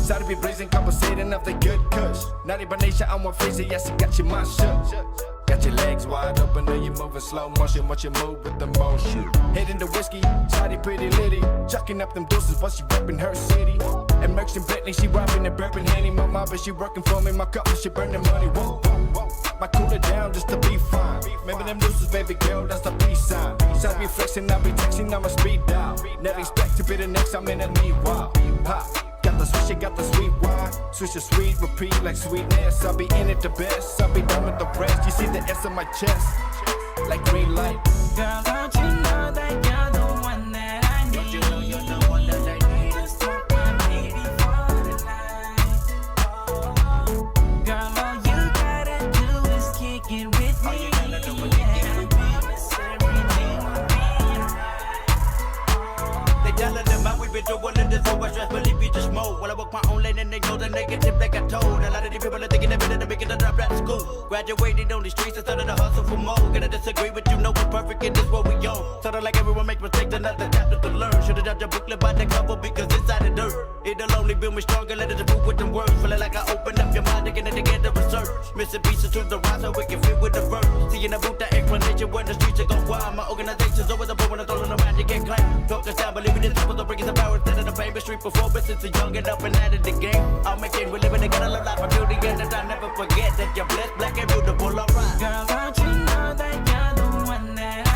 Sorry be blazing, compensating of the good kush. Naughty by nature, I'm one freezer, yes, it got your mind shook. Got your legs wide open and you moving slow motion. Watch you move with the motion. Hitting the whiskey, shawty pretty litty. Chucking up them deuces while she reppin' her city. Immersed in Bentley, she robbing and burping Henny. My mom, but she working for me. My cup, she burning money. Whoa, whoa, whoa. My cooler down just to be fine. Remember them deuces, baby girl, that's the peace sign. Shots be flexing, I be texting, I'm a speed dial. Never expect to be the next, I'm in a need wild. Pop. Got the switch, got the sweet wine. Switch to sweet, repeat like sweetness. I'll be in it the best, I'll be done with the rest. You see the S on my chest, like green light. Girl, don't you know that you're the one that I need? Don't you know you're the one that I need? Just want my baby for the night. Girl, all you gotta do is kick it with me. All you gotta do is kick it with me. Promise everything will be alright. They telling them how we been doing this so much stress, believe me just more. While I walk my own lane and they know the negative like I told. A lot of these people are thinking they're better than making a drop out of school. Graduated on the streets instead of the hustle for more. Gonna disagree with you, know what's perfect and this what we own. Sort of like everyone makes mistakes, another chapter to learn. Should've judged a booklet by the cover because inside the dirt it'll only build me stronger, let it prove with them words. Feeling like I open up your mind, taking it together research. Missing pieces to the rise so we can fit with the verse. Seeing the boot, the explanation when the streets are go wild. My organization's over the board when I'm throwing around, you can't claim. Talk us down, believe in this people, so bringing some power instead of the paper street performance. Since a young and up and out of the game, I'm making we living together, love life, I'm building and I never forget that you're blessed, black and beautiful, alright. Girl, don't you know that you're the one that